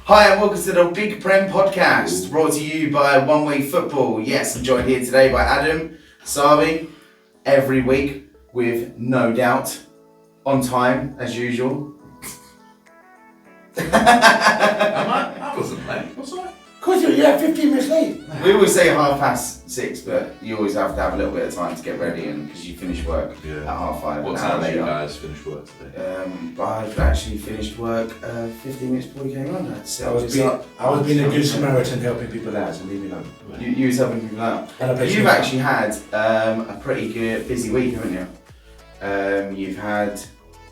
Hi and welcome to the Big Prem Podcast, brought to you by One Way Football. Yes, I'm joined here today by Adam, Sarby, every week with no doubt, on time as usual. I wasn't late, was I? Of course, you're 15 minutes late. We always say 6:30, but you always have to have a little bit of time to get ready, and because you finish work at 5:30. What time did you guys finish work today? I've actually finished work 15 minutes before you came on. I was being a good Samaritan helping people out, so leave me alone. You was helping people out. You've actually had a pretty good, busy week, haven't you? You've had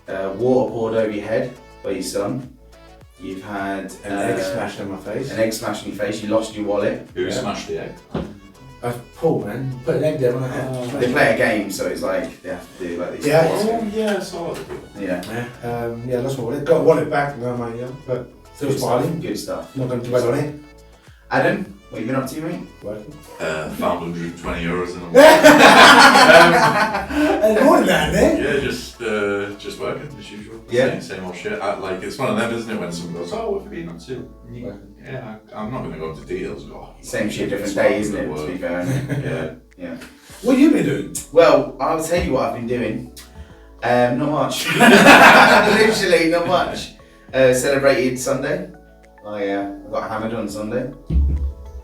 water poured over your head by your son. You've had an egg smashed on my face. An egg smashed in your face. You lost your wallet. Who smashed the egg? Paul, man. Put an egg there when I had. They play a game, so it's like they have to do like this. Yeah, I saw it. Yeah, lost my wallet. Got a wallet back, no money, but still smiling. Good stuff. Not going to dwell on it. Adam, what have you been up to, mate? Working. Found €120 in a And more than that, eh? Yeah, just working as usual. Same old shit. It's one of them, isn't it, when someone goes, "Oh, what have you been up to?" Yeah, I'm not going to go into details. Same shit, different day, isn't it? To be fair. Yeah. What have you been doing? Well, I'll tell you what I've been doing. Not much. Literally, not much. Celebrated Sunday. I got hammered on Sunday.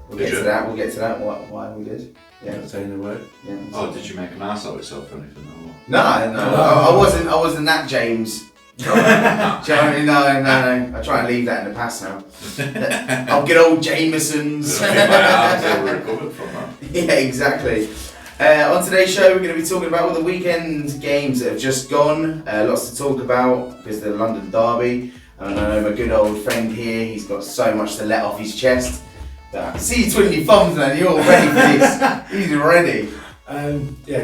We'll get to that. Why we did. Yeah. Not saying the word. Yeah. Oh, did you make an ass of yourself or anything? No. I wasn't that James. No. I try and leave that in the past now. I'll get old Jamesons. Recovered from that. Yeah, exactly. On today's show, we're going to be talking about all the weekend games that have just gone. Lots to talk about because the London Derby. And I know my good old friend here, he's got so much to let off his chest. I can see you twiddling your thumbs, man. You're all ready for this. He's ready.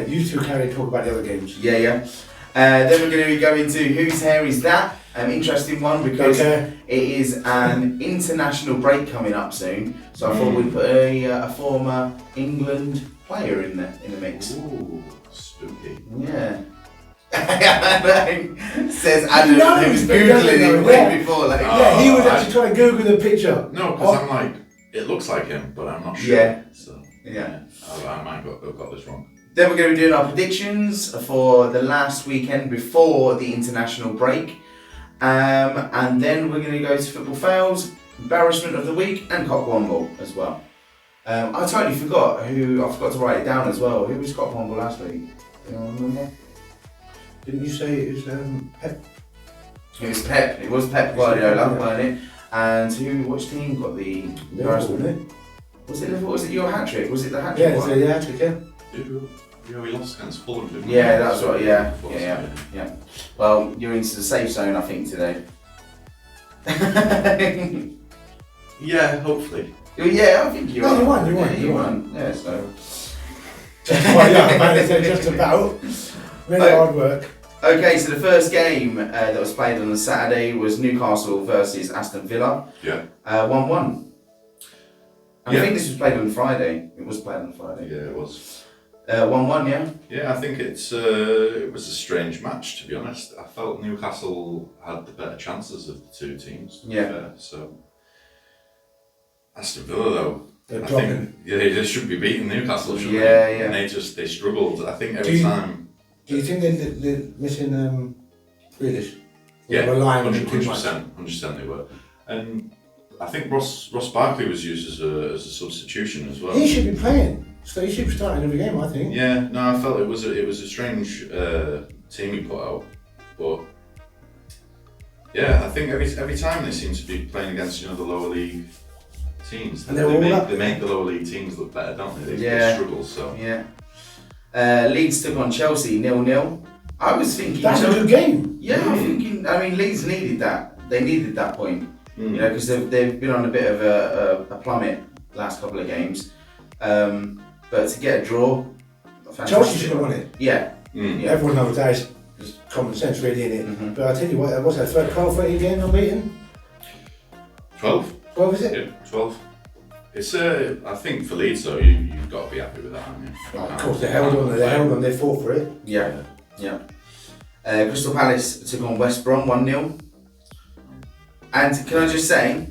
You two carry talk about the other games. Yeah. Then we're going to go into Whose Hair Is That? An interesting one because it is an international break coming up soon. So I thought we'd put a former England player in the mix. Ooh, spooky. Yeah. Says Adam, who's Googling him way before. He was actually trying to Google the picture. No, because I'm like, it looks like him, but I'm not sure. Yeah. So, I might have got this wrong. Then we're going to be doing our predictions for the last weekend before the international break. And then we're going to go to football fails, embarrassment of the week, and Cockwomble as well. I totally forgot I forgot to write it down as well. Who was Cockwomble last week? Do you remember? Didn't you say it was Pep? It was Pep. It was Pep Guardiola, wasn't it? And which team got the embarrassment? Was it Liverpool? Was it your hat trick? Was it the hat trick? Yeah, it's a hat trick, Yeah, we lost against Fulham, didn't we? Yeah, that's right, yeah. Well, you're into the safe zone, I think, today. Yeah, hopefully. Yeah, I think you won. You won. Yeah, so. Just about. Really hard work. Okay, so the first game that was played on the Saturday was Newcastle versus Aston Villa. Yeah. 1-1. I think this was played on Friday. It was played on Friday. Yeah, it was. 1-1, yeah? Yeah, I think it was a strange match, to be honest. I felt Newcastle had the better chances of the two teams. Yeah. So Aston Villa, though, They're I dropping. think they just should be beating Newcastle, shouldn't Yeah, they? yeah. And they struggled. I think every time. Do you think they're missing Grealish? Yeah, relying on 100% they were. And I think Ross Barkley was used as a substitution as well. He should be playing. So he should be starting every game, I think. Yeah, no, I felt it was a strange team he put out, but yeah, I think every time they seem to be playing against the lower league teams, and they make the lower league teams look better, don't they? They struggle, so yeah. Leeds took on Chelsea 0-0. I was thinking that's a good game. Yeah, I'm thinking. I mean, Leeds needed that. They needed that point. You know, because they've been on a bit of a plummet last couple of games. But to get a draw, Chelsea should have won it. Yeah. Everyone knows that is common sense really, isn't it? But I tell you what, what's that, 12, 13 game unbeaten? 12. 12 is it? Yeah, 12. It's I think for Leeds though, you've got to be happy with that, haven't you? Right, of course, they held on, they fought for it. Yeah. Crystal Palace took on West Brom 1-0. And can I just say,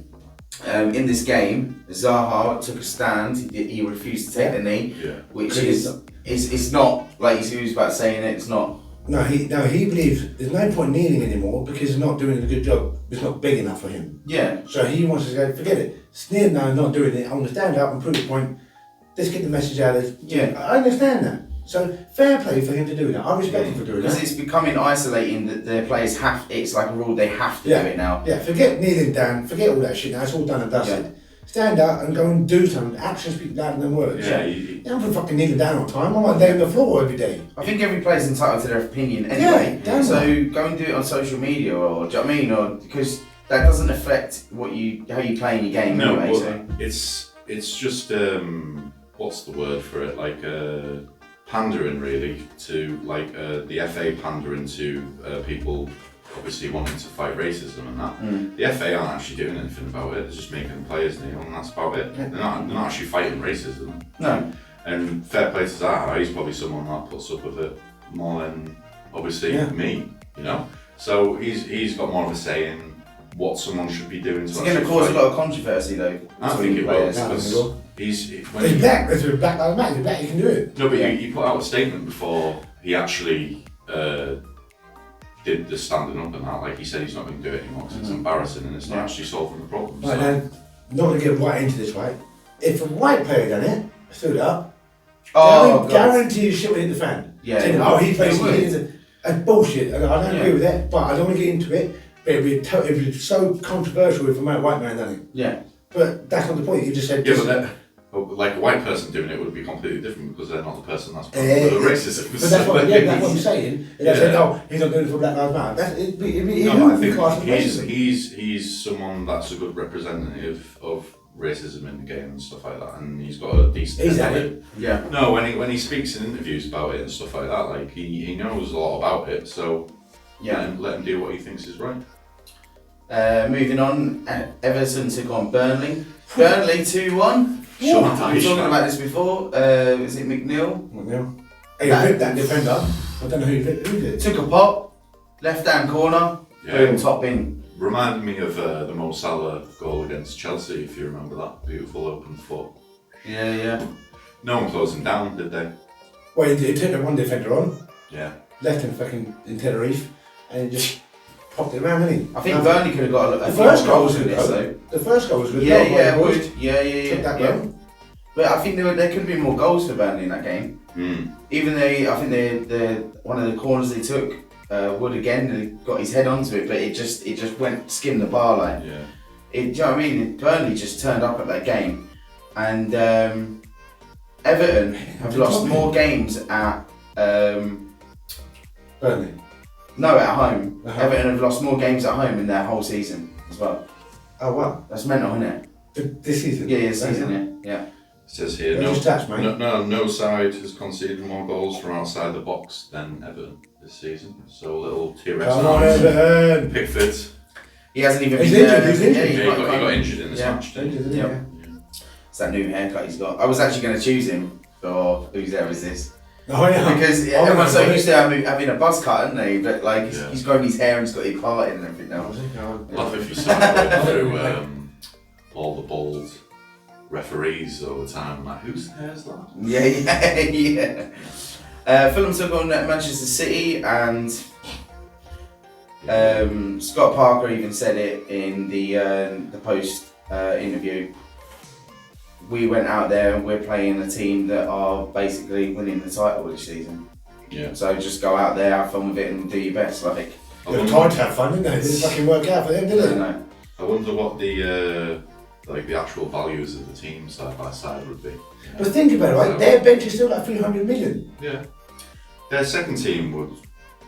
in this game, Zaha took a stand. He refused to take the knee, which is it's not like he was about saying it. It's not. No, he believes there's no point kneeling anymore because he's not doing a good job. It's not big enough for him. Yeah. So he wants to go, forget it. Kneeling now, not doing it. I want to stand up and prove the point. Let's get the message out of. Yeah. I understand that. So fair play for him to do that. I respect him for doing that. Because it's becoming isolating that the players have. It's like a rule they have to do it now. Yeah. Forget kneeling down. Forget all that shit. Now it's all done and dusted. Yeah. Stand up and go and do something. Actions speak louder than words. Yeah. You don't put fucking kneeling down all the time. I might lay on the floor every day. I think every player's entitled to their opinion anyway. Yeah, so go and do it on social media, or do you know what I mean? Or because that doesn't affect how you play in your game anyway. Well, so it's just what's the word for it? Like pandering really to like the FA pandering to people obviously wanting to fight racism and that. The FA aren't actually doing anything about it. They're just making the players kneel, and that's about it. They're not actually fighting racism. No. And fair play to Zaha, he's probably someone that puts up with it more than obviously me, you know. So he's got more of a say in what someone should be doing. It's going to cause a lot of controversy though. I think it will, because he's black. There's a black lives matter. He's black. You can do it. No, but he put out a statement before he actually did the standing up and that. Like he said, he's not going to do it anymore because it's embarrassing and it's not actually solving the problem. Right, now, not to get right into this, right? If a white player done it, stood up, guarantee you shit will hit the fan. Yeah. Saying, he plays. That's bullshit. I don't agree with that, but I don't want to get into it. But it'd be so controversial if a white man done it. Yeah. But that's not the point. You just said. Yeah, but like a white person doing it would be completely different because they're not the person that's part of the racism. But that's what I'm saying. And I said, he's not doing it for Black Lives Matter. I think he's someone that's a good representative of racism in the game and stuff like that, and he's got a decent. He's at it. Yeah. No, when he speaks in interviews about it and stuff like that, like he knows a lot about it. So let him do what he thinks is right. Moving on, Everton took on Burnley. Burnley 2-1. We were talking about this before. Is it McNeil? Hey, ripped that defender. I don't know who did. Took a pop, left hand corner, boom, top in. Reminded me of the Mo Salah goal against Chelsea, if you remember that. Beautiful open foot. Yeah. No one closed him down, did they? Well, he took the one defender on. Yeah. Left him fucking in Tenerife and just popped it around, didn't he? I think Burnley could have got the first goal was good. The first goal was good. Yeah. Took that goal. But I think there could have been more goals for Burnley in that game. Even though I think the one of the corners they took, Wood again got his head onto it, but it just went skimmed the bar line. Yeah. Do you know what I mean? Burnley just turned up at that game, and Everton have lost more games at Burnley. No, at home. Everton have lost more games at home in their whole season as well. Oh wow, that's mental, isn't it? This season. Yeah, season. Yeah. It says here, no side has conceded more goals from outside the box than Everton this season. So a little T-Rex. Come on, Everton! Pickford. He hasn't even been injured. He's injured. He got injured in this match. Yeah. It's that new haircut he's got. I was actually going to choose him for Whose There Is This? Oh yeah. Because everyone's so used to having a buzz cut, aren't they? But like he's grown his hair and he's got it parted and everything now. Love if you start going through all the bald referees all the time. Like, whose hair is that? Yeah. Fulham took on Manchester City, and Scott Parker even said it in the post interview. We went out there and we're playing a team that are basically winning the title this season. Yeah. So just go out there, have fun with it, and do your best. Like. They're trying to have fun, didn't they? It didn't fucking work out for them, did it? No. I wonder what the actual values of the team side by side would be. But think about it, right? Their bench is still like 300 million. Yeah. Their second team would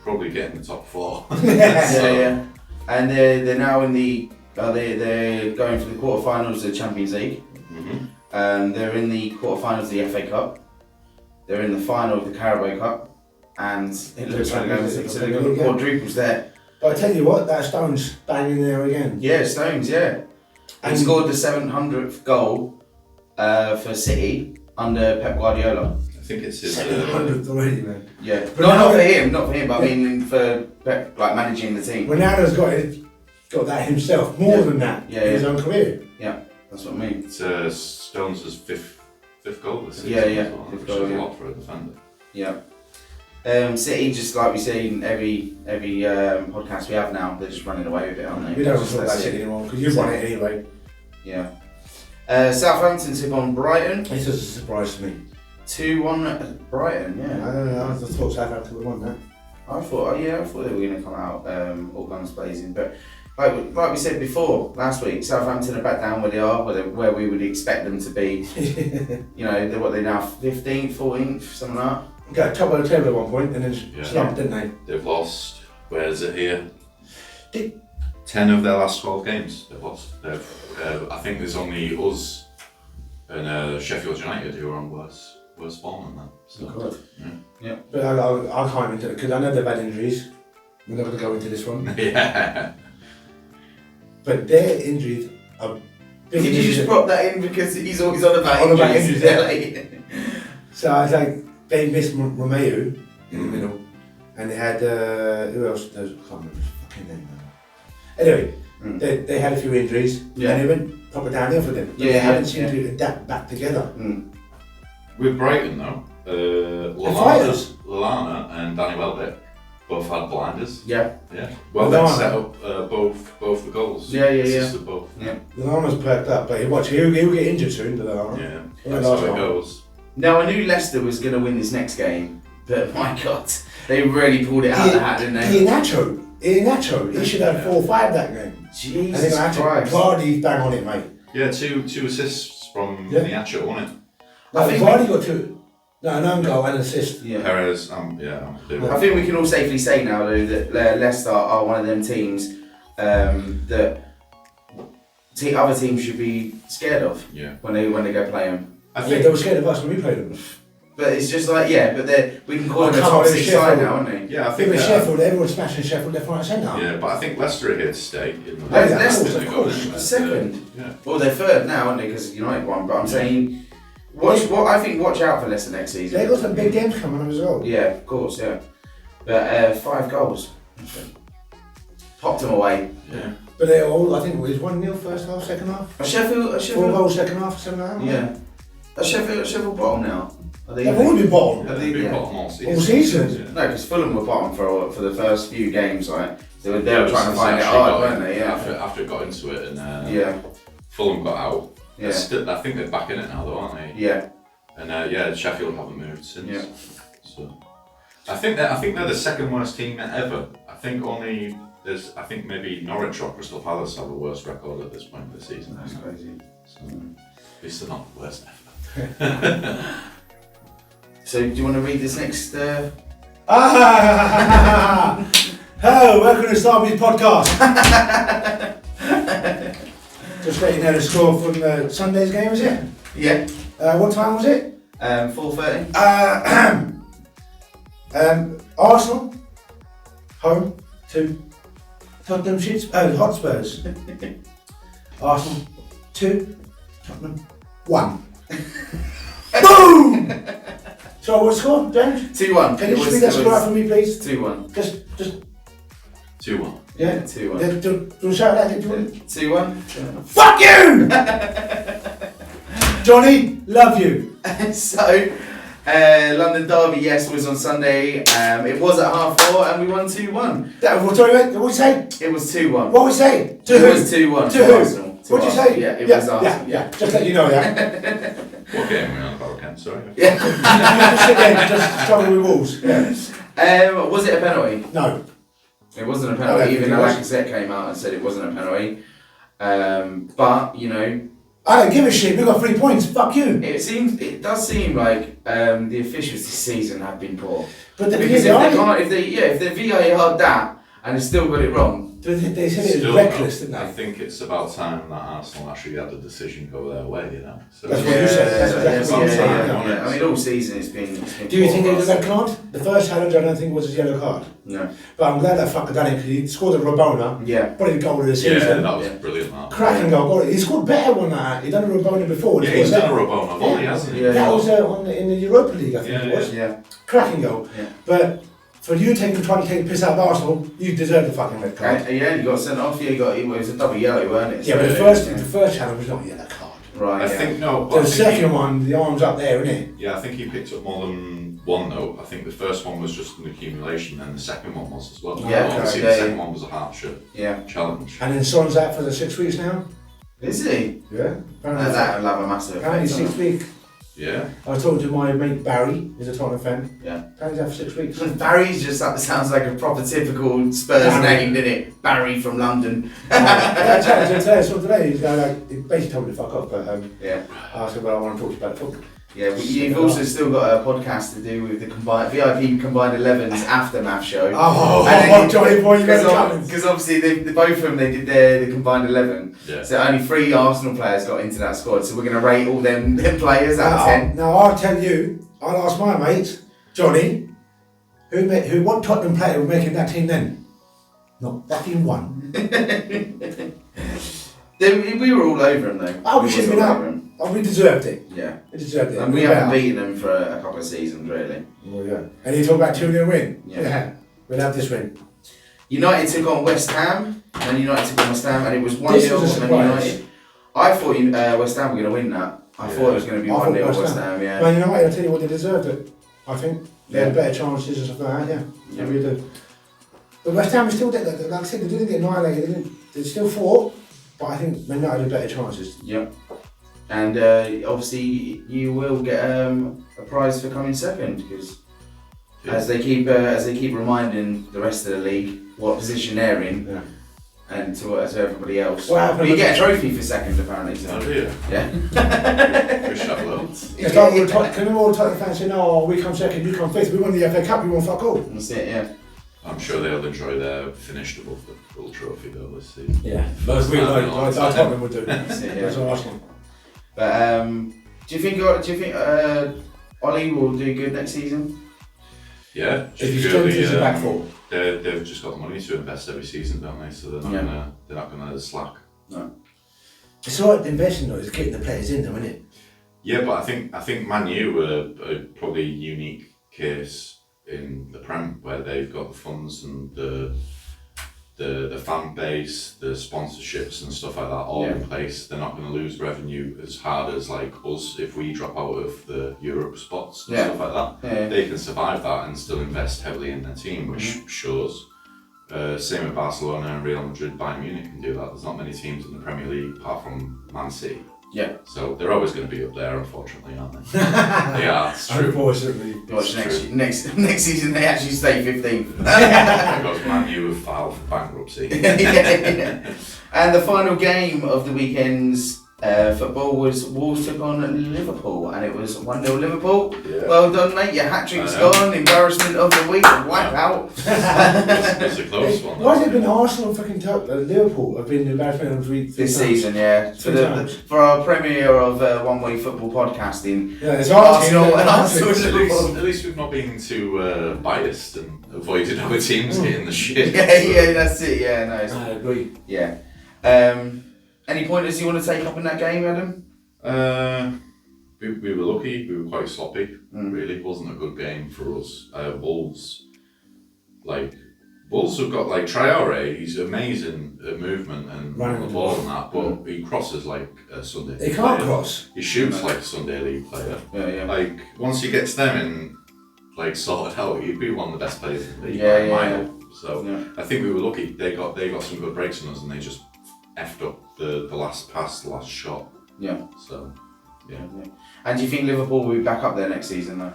probably get in the top 4. Yeah. And they're now in the They're going for the quarterfinals of the Champions League. They're in the quarterfinals of the FA Cup. They're in the final of the Carabao Cup. And it looks like they're going to quadruples there. But I tell you what, that Stone's banging there again. Yeah, Stones, yeah. And he scored the 700th goal for City under Pep Guardiola. I think it's his 700th already, man. Yeah, not for him, but I mean for Pep, like managing the team. Ronaldo's got that himself, more than that in his own career. Yeah, that's what I mean. It's Stones' fifth goal this season. Yeah, well, fifth which goal, is a lot for a defender. Yeah. City, just like we say in every podcast we have now, they're just running away with it, aren't they? We don't talk about City anymore because you've won it anyway. Yeah. Southampton took on Brighton. It's just a surprise to me. 2-1 at Brighton, yeah. I don't know, I thought Southampton would have won that. I thought they were going to come out all guns blazing, but like we said before last week, Southampton are back down where they are, where we would expect them to be. You know, they're now 15th, 14th, something like that. Got top of the table at one point and then slumped, didn't they? They've lost, where is it here? 10 of their last 12 games they've lost. I think there's only us and Sheffield United who are on worse form than that. So, God. Yeah. But I can't into it because I know they've had injuries. We're not going to go into this one. Yeah. But their injuries are big. Did you just prop that in because he's always on about injuries? So I was like, they missed Romeo in the middle, and they had who else? I can't remember his fucking name now. Anyway, they had a few injuries, and they went proper downhill for them. They haven't seemed to adapt back together. With Brighton though, Lallana and Danny Welbeck both had blinders. Yeah. Well, they set up both the goals. Assisted both. Yeah. Lallana's perked up, but he'll get injured soon. Lallana. Yeah. That's how it goes. Now I knew Leicester was going to win this next game, but my God, they really pulled it out of the hat, didn't they? Iheanacho, he should have 4 or 5 that game. Jesus Christ. Vardy bang on it, mate. Yeah, two assists from Iheanacho, wasn't it? I think Vardy got 2. No, an own goal and an assist. Yeah. Perez, I think we can all safely say now, though, that Leicester are one of them teams that other teams should be scared of when they go play them. I think they were scared of us when we played them. But it's just like, but we can call them a top 6 side now, aren't they? Yeah, I think with Sheffield, everyone's smashing Sheffield left, right and centre. Yeah, but I think Leicester are here to stay. Leicester, of course. Second. Well, they're third now, aren't they, because United won, but I'm saying, watch out for Leicester next season. They've got some big games coming on as well. Yeah, of course, yeah. But 5 goals. Popped them away. Yeah. But they're all, I think it was 1-0 first half, second half. Sheffield 4 goals second half, 7.5. Yeah. Are Sheffield bottom now? They've always been bottom. They've been bottom all season. All season? No, because Fulham were bottom for the first few games, right? They were trying to find it hard, weren't they? Yeah. After it got into it and Fulham got out. Yeah. I think they're back in it now though, aren't they? Yeah. And Sheffield haven't moved since. Yeah. So I think they're the second worst team ever. I think maybe Norwich or Crystal Palace have a worse record at this point of the season. That's crazy. So at least they're not the worst ever. So do you want to read this next? Hello, welcome to Sarby's podcast. Just letting you know the score from Sunday's game, was it? Yeah. What time was it? 4:30. Arsenal home to Tottenham Hotspurs. Arsenal 2, Tottenham 1. Boom! So what score, James? 2-1. Can you just read that score out for me, please? 2-1. Just 2-1. Yeah, 2-1. Do you want to shout that? 2-1. Fuck you! Johnny, love you. So, London Derby, yes, was on Sunday. It was at 4:30 and we won 2-1. What did we say? It was 2-1. What we say? It was 2-1 to Arsenal. What did you say? Yeah, it was Arsenal. Yeah, just let you know that. What game are we on about again? Sorry. Yeah. just trouble with walls. Yeah. Was it a penalty? No. It wasn't a penalty. Even Lacazette came out and said it wasn't a penalty. But, you know, I don't give a shit. We got 3 points. Fuck you. It does seem like the officials this season have been poor. But because if the VAR that and they still got it wrong, They said it was Still, reckless, didn't I they? think it's about time that Arsenal actually had the decision go their way, you know. So That's what you said. That's exactly what you said. Yeah. I mean, all season it's been Do you think it was a red card? card? The first challenge I don't think was a yellow card. No. But I'm glad that fucker done it because he scored the Rabona. Yeah. Probably the goal of the yeah, season. that was brilliant. That. Cracking goal. He scored better than that. He done a Rabona before. Yeah, he's done a Rabona volley, hasn't he? Yeah. That was in the Europa League, I think it was. Yeah. Cracking goal. Yeah. But for you trying to take the piss out of Arsenal, you deserve the fucking red card. Yeah, you got sent off. Yeah, it was a double yellow, weren't it? Yeah, but the first challenge was not a yellow card. Right. I think no. The second one, the arm's up there, isn't it? Yeah, I think he picked up more than one though. I think the first one was just an accumulation, and the second one was as well. Yeah, obviously okay. the second one was a hardship challenge. And then Son's out for the 6 weeks now. Is he? Yeah. That'll have a massive Apparently effect. 6 weeks. Yeah. I was talking to my mate Barry, who's a Tottenham fan. Yeah. Apparently he's out for 6 weeks. Barry's just sounds like a proper typical Spurs Barry. name, doesn't it? Barry from London. I chatted to him today, he's going like, he basically told me to fuck off, but Yeah. I asked him, well, I want to talk to you about football. Yeah, but you've also still got a podcast to do with the VIP Combined 11's Aftermath show. Johnny boy, you better come. Because obviously they both of them, they did the Combined 11. Yeah. So only 3 Arsenal players got into that squad. So we're going to rate all them players out of 10. Now I'll tell you, I'll ask my mate, Johnny, what Tottenham player would make in that team then? Not fucking one. We were all over them though. Oh, we should have been up. Oh, we deserved it. Yeah. We deserved it. And we haven't beaten them for a couple of seasons, really. Well, yeah. And you talk about 2-0 win? Yeah. We'll have this win. United took on West Ham, and United took on West Ham, and it was 1-0 This was a and surprise. United. I thought West Ham were going to win that. I thought it was going to be I thought 1-0 West Ham, yeah. Man, you know what? I'll tell you what, they deserved it. I think they had Yeah. better chances and stuff like that. Yeah, Yeah. they really do. But West Ham was still dead. Like I said, they didn't get annihilated. They still fought, but I think Man United had better chances. Yep. And obviously you will get a prize for coming second because as they keep reminding the rest of the league what position they're in, Yeah. and to everybody else. What happened But you with- get a trophy for second apparently. So. Oh dear. Yeah. Wish that loads. It's like all the Tottenham fans saying, "Oh, we come second, you come fifth. We won the FA Cup. We won fuck all." That's it. Yeah. I'm sure they'll enjoy their finished above the full trophy though this season. Yeah, but we I Tottenham would do. That's it. That's Yeah. what I'm asking. But do you think Ollie will do good next season? Yeah. If you strengthens the back four. They've just got the money to invest every season, don't they? So they're not gonna slack. No. It's all right investing though, is getting the players in though, isn't it? Yeah, but I think Man U are probably a unique case in the Prem where they've got the funds and the fan base, the sponsorships and stuff like that all in place. They're not going to lose revenue as hard as like us if we drop out of the Europe spots and stuff like that. Yeah. They can survive that and still invest heavily in their team, which shows. Same with Barcelona and Real Madrid. Bayern Munich can do that. There's not many teams in the Premier League apart from Man City. Yeah. So they're always going to be up there, unfortunately, aren't they? They are. It's true. Unfortunately. Watch next season they actually stay 15th. Because Man U have filed for bankruptcy. Yeah. And the final game of the weekend's football was Wolves took on Liverpool, and it was 1-0 Liverpool. Yeah. Well done, mate. Your hat-trick's gone. Embarrassment of the week. Wipe out. It's a close one. Why has it been Arsenal and fucking Liverpool have been the embarrassment of the week This season, yeah. For our premiere of One Way Football podcasting. Yeah, it's Arsenal and Arsenal. Arsenal. At least we've not been too biased and avoided our teams getting the shit. Yeah, that's it. Yeah, no. I agree. Yeah. Any pointers you want to take up in that game, Adam? We were lucky. We were quite sloppy. Really, it wasn't a good game for us. Wolves have got like Traore. He's amazing at movement and Running the ball and that, but he crosses like a Sunday. He can't player. cross. He shoots like a Sunday League player. Yeah. Like once he gets them in, like sorted out, he'd be one of the best players in the league by Yeah, a mile. yeah. So I think we were lucky. They got some good breaks on us, and they just effed up the last pass, the last shot. Yeah. So yeah. And do you think Liverpool will be back up there next season, though?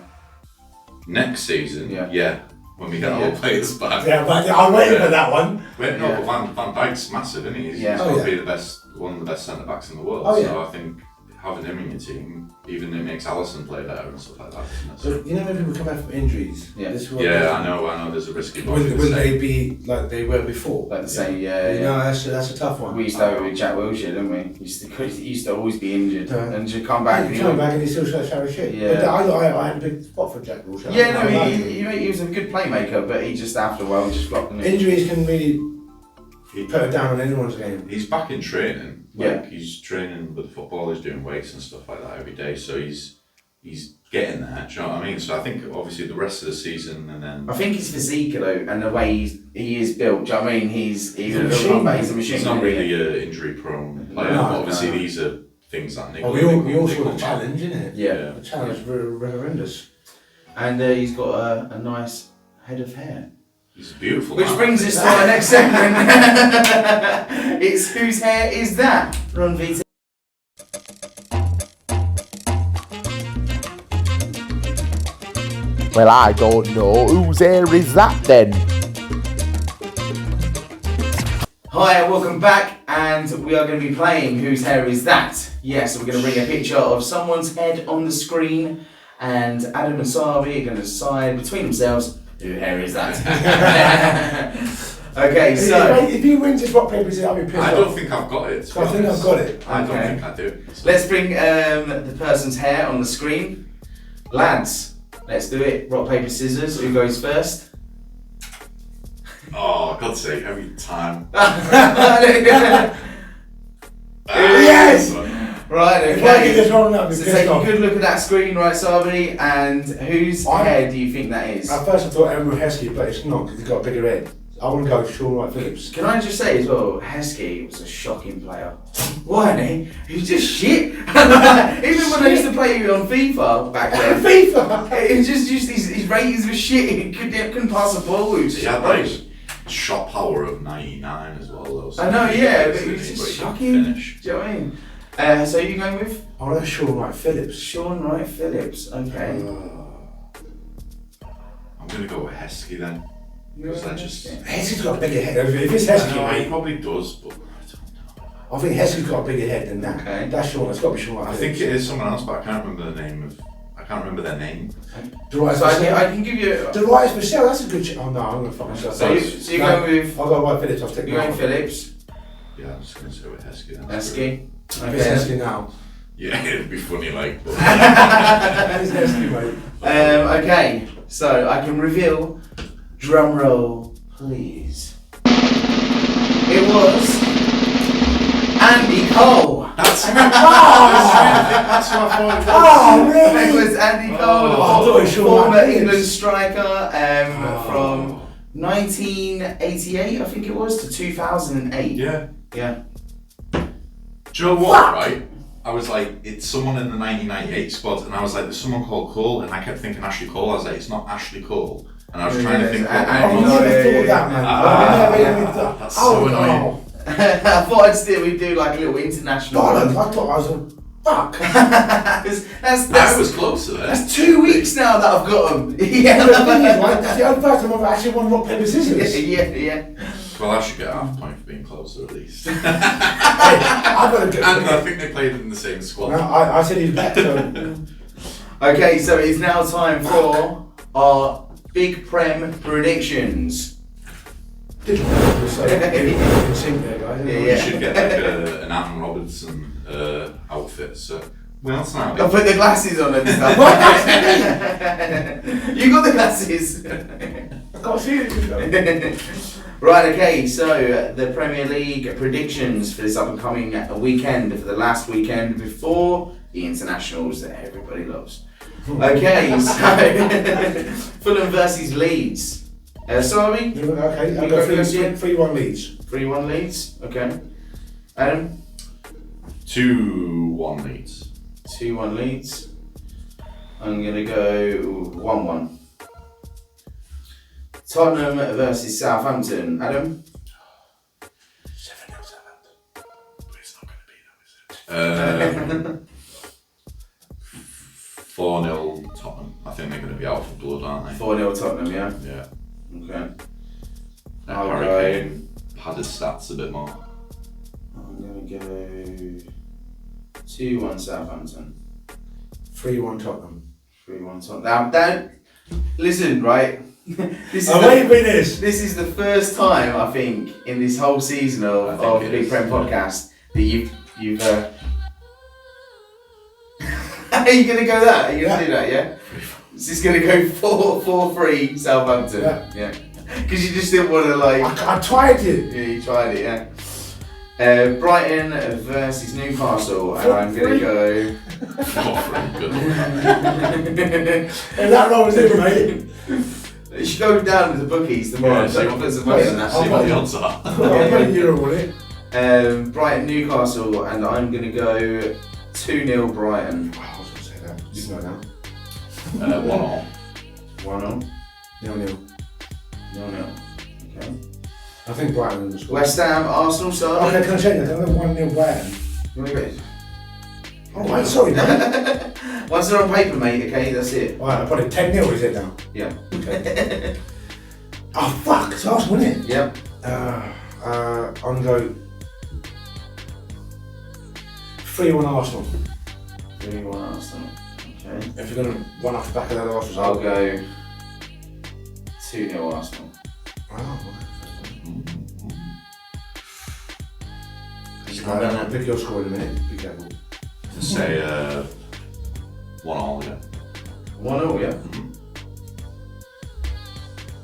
Next season, Yeah. when we get all players back. Yeah, but I'm waiting for that one. Wait, no, but Van Dijk's massive, isn't he? He's Yeah. got to be one of the best centre backs in the world. Oh, yeah. So I think having him in your team, even it makes Alisson play better and stuff like that, doesn't it? So, you know when people come back from injuries? Yeah. I know. There's a risky Will they be like they were before? Like the same, You know, that's a tough one. We used to have it with Jack Wilshere, didn't we? He used to always be injured and just come back. He come back and he still shows shit. Yeah. But I had a big spot for Jack Wilshere. Yeah, no, he was a good playmaker, but he just after a while just flopped. Injuries can really put it down on anyone's game. He's back in training. He's training with football. He's doing weights and stuff like that every day. So he's getting there. Do you know what I mean? So I think obviously the rest of the season and then. I think his physique though, and the way he is built. Do you know what I mean? He's a machine. He's a machine. He's not really an injury prone player. No, Obviously these are things that Nick. We also got a challenge, isn't it? Yeah. The challenge is horrendous. And he's got a nice head of hair. He's beautiful. Which brings us to our next segment. It's Whose Hair Is That? Ron VT. Well, I don't know. Whose hair is that then? Hi, welcome back, and we are going to be playing Whose Hair Is That? Yes, we're going to bring a picture of someone's head on the screen, and Adam and Sarby are going to decide between themselves whose hair is that. Okay, so if you win just rock paper scissors, I'll be pissed off. I don't think I've got it. I think I've got it. I don't think I do. let's bring the person's hair on the screen. Lads, let's do it. Rock, paper, scissors. Who goes first? Oh, God's sake, every time. Yes! Right, If I get okay. this wrong, I'll be So pissed take a off. good look at that screen, right, Sarby, and whose hair do you think that is? At first I thought Emerald Heskey, but it's not because he's got a bigger head. I want to go to Sean Wright Phillips. Can I just say as well, Heskey was a shocking player. Wasn't he? He was just shit. Even when I used to play on FIFA back then. FIFA! It was just his ratings were shit. He couldn't pass a ball. He was He just had rubbish. like shot power of 99 as well though. So I know, yeah, but he it was just couldn't shocking. finish. Do you know what I mean? So you going with I want to Sean Wright Phillips. Sean Wright Phillips? Okay. I'm going to go with Heskey then. Because that just. Heskey's got a bigger head. If it's I Heskey, know, he mate, probably does, but I don't know. I think Heskey's got a bigger head than that. Okay. That's Sean. It's got to be Sean Wright I Phillips. think it is someone else, but I can't remember the name of. I can't remember their name. So I can give you. The Wright Michelle, that's a good shit. Oh no, I'm going to fuck myself. So you're going with. I'll go Wright Phillips. I'll take You're going Phillips. Yeah, I'm just going to go with Heskey then. Heskey. It's Okay. Heskey now. Yeah, it'd be funny, like. But It's Heskey, mate. Okay, so I can reveal. Drum roll, please. It was Andy Cole. that's who I thought it was. Oh, really? It was Andy Cole, I thought it was Sean former Phillips. England striker from 1988, I think it was, to 2008. Yeah. Yeah. Do you know what, right? I was like, it's someone in the 1998 squad, and I was like, there's someone called Cole, and I kept thinking Ashley Cole. I was like, it's not Ashley Cole. And I was trying to think what I've never thought that, man. that's so annoying. I thought we'd do like a little international Bollocks, one. I thought I was a fuck. I was closer there. That's 2 weeks now that I've got them. The thing is, Yeah. like, that's the only first time I've actually won rock, paper, scissors. Yeah. Well, I should get a half point for being closer at least. Hey, I've got to And I think they played in the same squad. No, I said he's back, so. Okay, so it's now time for our Big Prem predictions. So, you can sing there, guys. Yeah. We should get like an Adam Robertson outfit. So, well, it's not. I'll put the glasses on and stuff. You got the glasses. I can't see it. Right, okay, so the Premier League predictions for this up-and-coming weekend, for the last weekend before the internationals that everybody loves. Okay, so Fulham versus Leeds. Sarby? Okay, I'll go 3-1 Leeds. 3-1 Leeds, okay. Adam? 2-1 Leeds. 2-1 Leeds. I'm going to go 1-1. Tottenham versus Southampton. Adam? 7-0 Southampton. But it's not going to be that, is it? 4-0 Tottenham. I think they're going to be out for blood, aren't they? 4-0 Tottenham, yeah? Yeah. Okay. I'll I'll Hurricane padded stats a bit more. I'm going to go 2-1 Southampton. 3-1 Tottenham. 3-1 Tottenham. Now, don't listen, right? This is the first time I think in this whole season of the Big Prem Podcast that you've Are you gonna go that? Are you gonna do that? Yeah. Is this gonna go 4-3 Southampton? Yeah. Because you just didn't want to like. I tried it. Yeah, you tried it. Yeah. Brighton versus Newcastle, and I'm gonna go. 4-3. Good. Is that wrong with it, mate? You should go down to the bookies tomorrow. Yeah, See what the odds are. I'll put a euro on it. Brighton Newcastle, and I'm gonna go 2-0 Brighton. I was gonna say that. You know now. 1-1. 1-0. 0-0. 0-0. Okay. I think Brighton will score. West Ham, Arsenal, Sarby. Okay, can I change that? I'm going 1-0 Brighton. You wanna go? Oh, right, sorry, mate. Once they're on paper, mate. Okay, that's it. Alright, I put it 10-0, is it now? Yeah. Okay. Oh, fuck, it's Arsenal, isn't it? Yep. I'm going to go 3-1 Arsenal. 3-1 Arsenal. Okay. If you're going to run off the back of that Arsenal, I'll go 2-0 Arsenal. Wow. Just I'll pick your score in a minute. Be careful. Say 1-1, yeah. 1-0, yeah.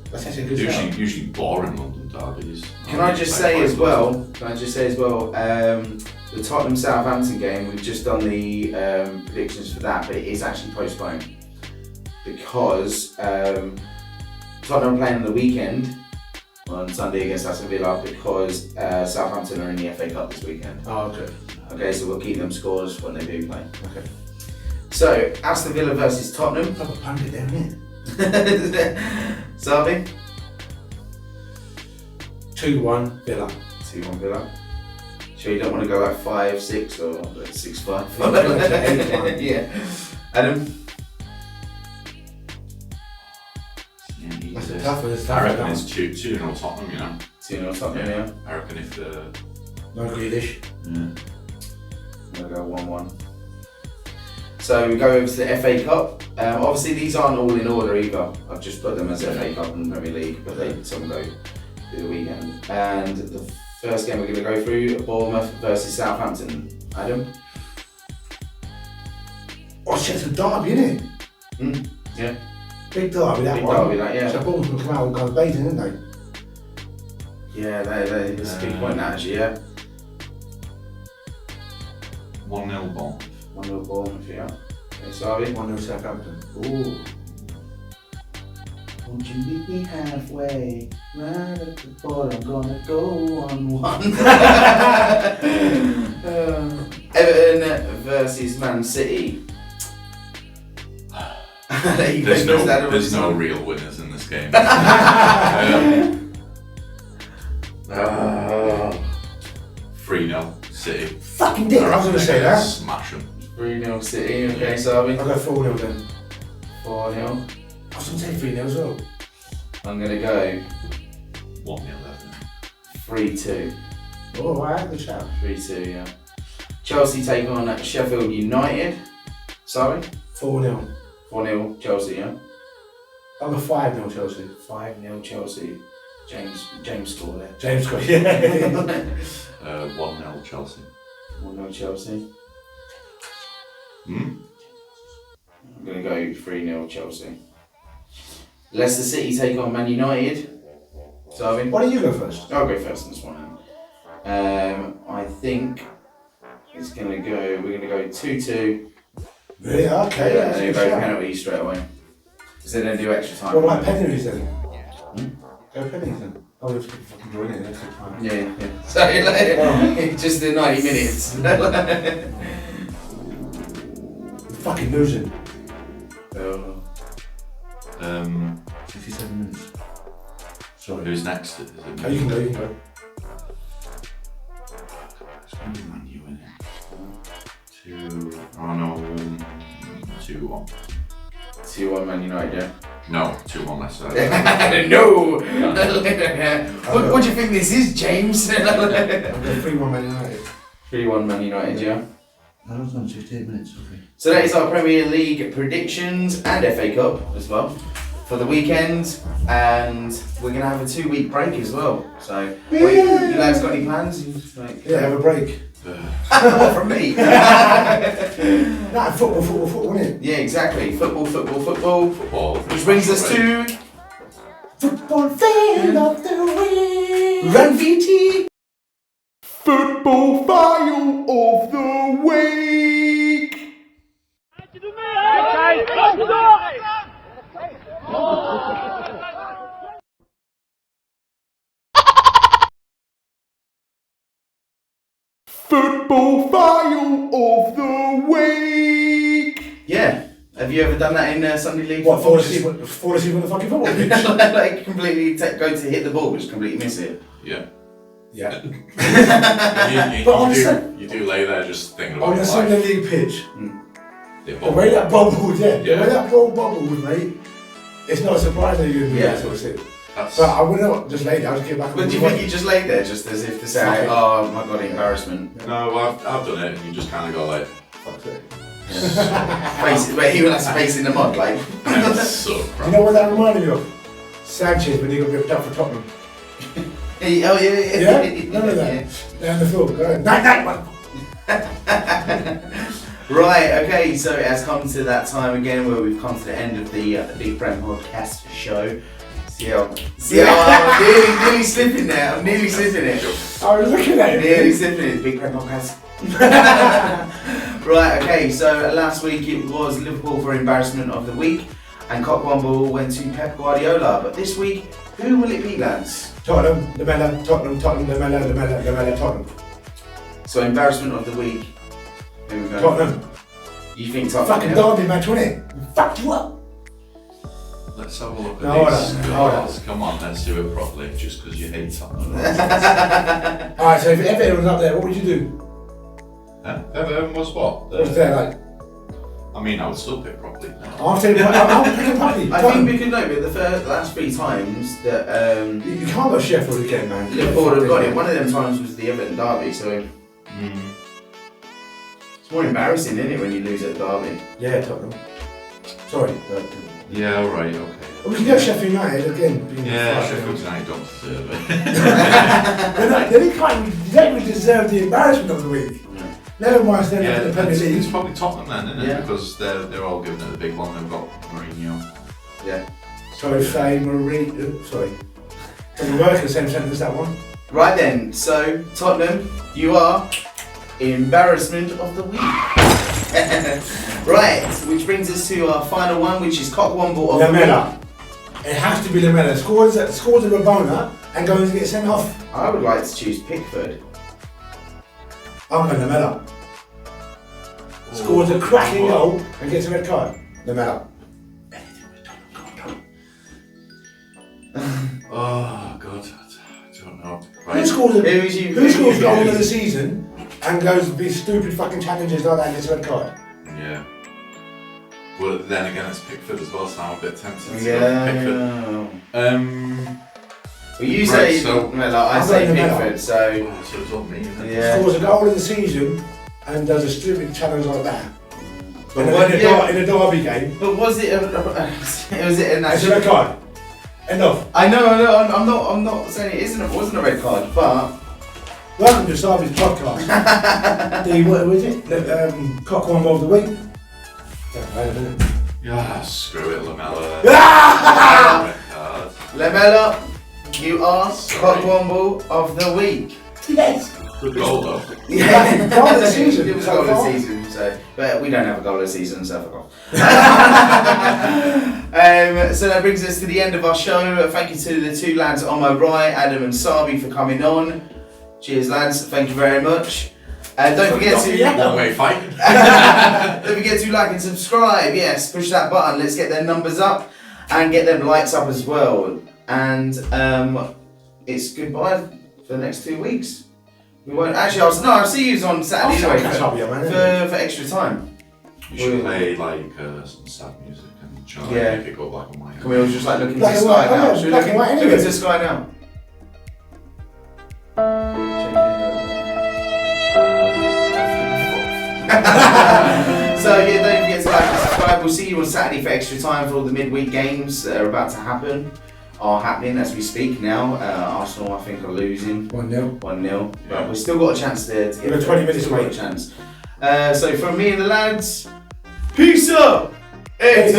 That's actually a good shout. Usually boring London derbies. Can I just say as well, the Tottenham Southampton game, we've just done the predictions for that, but it is actually postponed because Tottenham are playing on the weekend on Sunday against Aston Villa because Southampton are in the FA Cup this weekend. Oh, okay. Okay, so we'll keep them scores when they do play. Okay. So, Aston Villa versus Tottenham. I've got a pundit there, innit? Sarby? 2-1 Villa. 2-1 Villa. Sure you don't want to go at 5-6 or like 6-5? Yeah. Adam? That's a tough one. I reckon it's 2-0 Tottenham, you know. 2-0 Tottenham, yeah. I reckon if the... No Grealish. Yeah. We'll go 1-1. So we go over to the FA Cup. Obviously these aren't all in order either. I've just put them as FA Cup and Premier League, but some go through the weekend. And the first game we're going to go through, Bournemouth versus Southampton. Adam? Oh shit, it's a derby, innit? Yeah. Big derby, that Big one. derby, that, yeah. So Bournemouth will come out and go bathing, didn't they? Yeah, that's a big point, that actually, yeah. 1-0 Bournemouth. 1-0 Bournemouth, yeah. Okay, Sarby? 1-0 Southampton. Ooh. Won't you meet me halfway? Right at the ball, I'm gonna go on 1. Everton versus Man City. There's no real winners in this game. 3-0 City. Fucking dick, I was going to say that. Smash them. 3-0 City, okay, Sarby? I'll go 4-0 then. 4-0. I was going to say 3-0 as well. I'm gonna go 1-0 3-2. Oh, right, good shout. 3-2, yeah. Chelsea take on Sheffield United. Sorry? 4-0. 4-0 Chelsea, yeah? I'll go 5-0 Chelsea. 5-0 Chelsea. James scored there. James scored, yeah. 1-0 Chelsea. 1-0 Chelsea. Hmm? I'm going to go 3-0 Chelsea. Leicester City take on Man United. Sarby? Why don't you go first? I'll go first on this one. I think it's going to go, we're going to go 2-2. Really? Okay, Yeah, that's a and good go shout. penalties straight away. Because they don't do extra time. Well, like penalties then? Go penalties then. Oh, we have to fucking join it next time. Yeah. So, like, just the 90 minutes. Fucking losing. 57 minutes. Sorry. Who's next? Is it Oh, you can go, you can go. It's going to be Man U, isn't it? 2-1. 2-1 Man United, yeah? No, 2-1 Leicester. No! What do you think this is, James? I'll go 3-1 Man United. 3-1 Man United, yeah? I was on 15 minutes, okay. So that is our Premier League predictions and FA Cup as well for the weekend, and we're going to have a 2-week break as well. So, wait, you lads got any plans? Yeah, have a break. What from me? Nah, football, innit? Yeah, exactly. Football. Which brings us to Football fan of the week. Run VT. Football file of the week. Football file of the week. Yeah. Have you ever done that in Sunday League? What, football? fall asleep on the fucking football pitch? Like completely go to hit the ball, but just completely miss it. Yeah. Yeah. You do lay there just thinking about On the life. Sunday League pitch, The the way that bubbled, the way Yeah. that ball bubbled, mate, it's not surprising you're doing that sort of shit. That's, But I would not just lay there, I'll just get back on But do you think you just laid there just as if to say, Fuck it. oh my god, embarrassment? no, I've done it, and you just kind of go like, Fuck's sake. Face it, where he was face in the mud, like. that's so You crap. know what that reminded me of? Sanchez when he got ripped up for Tottenham. Oh yeah. Yeah? Remember that? Down the floor. Go ahead. Night, man. Right, okay, so it has come to that time again where we've come to the end of the Big Prem Podcast show. See how I'm nearly slipping there. I'm nearly slipping it. I was looking at Nearly it. slipping it. Big Prem Podcast. Right, okay, so last week it was Liverpool for embarrassment of the week, and Cockwomble went to Pep Guardiola. But this week, who will it be, lads? Tottenham, Lamella, Tottenham, Lamella, Tottenham. So embarrassment of the week. Who we going? Tottenham. You think Tottenham? Fucking derby match, wasn't it? Fucked you up. Let's have a look at No, these hold on. scores. Come on, let's do it properly, just because you hate something. Alright, so if Everton was up there, what would you do? Everton was what? What was there, like? I mean, I would still pick properly. I'm picking properly. I think we could know, but the last 3 times that You can't go Sheffield again, man. Liverpool have got it, one of them times was the Everton derby, so it's more embarrassing, isn't it, when you lose at the derby? Yeah, Tottenham. Sorry. Yeah, alright, okay. Well, we can go Sheffield United again. being Yeah, the Sheffield United don't deserve it. They don't really deserve the embarrassment of the week. Never mind staying up in the Premier it's League. probably Tottenham then, isn't it? Yeah. Because they're all giving it the big one. They've got Mourinho. Yeah. Sorry, sorry. Doesn't work in the same sentence, that one. Right then, so Tottenham, you are embarrassment of the week. Right, which brings us to our final one, which is Cockwomble of Lamella. It has to be Lamella. Scores a Rabona and goes and gets sent off. the week. I would like to choose Pickford. I'm going Lamella. Scores a cracking goal and gets a red card. Lamella. Oh God, I don't know. Who Right. scores Who goal of the season and goes with these stupid fucking challenges like that and gets a red card? Yeah. Well, then again, it's Pickford as well, so I'm a bit tempted to go Yeah. Pickford. Well, you Right, say so- Lamella, I I'm say going Lamella. Pickford, so Oh, so it's on me, isn't it? yeah. Scores a goal of the season and does a stupid challenge like that. But in, what- a, yeah. in a derby game, But was it a it's a red national? card. Enough. I know, I'm not saying it wasn't a red card, but Welcome to Sarby's podcast. What was it? Cockwomble of the week. Wait a minute. Yeah, screw it, Lamella. Ah! Red card. Lamella, you are Sorry. Cockwomble of the week. Yes. Good goal though. Yeah, Goal of the season. It was goal of the season, so but we don't have a goal of the season, so fuck off. So that brings us to the end of our show. Thank you to the 2 lads on my right, Adam and Sarby, for coming on. Cheers, lads. Thank you very much. Don't forget to Long way fighting. don't forget to like and subscribe. Yes, push that button. Let's get their numbers up and get them likes up as well. And it's goodbye for the next 2 weeks. We won't actually. I'll see you on Saturday I'll anyway catch up with you, man. for extra time. You should play like some sad music and try Yeah. and make it go black and white. Can we all just like look into the Black and sky white, now? yeah, Should we black look and white into anyway. the sky now? So yeah, don't forget to like and subscribe. We'll see you on Saturday for extra time for all the midweek games that are about to happen. Are happening as we speak now. Arsenal, I think, are losing 1-0. 1-0. But we've still got a chance to get We've got 20 minutes, still got a mate. chance. So from me and the lads, peace up! It's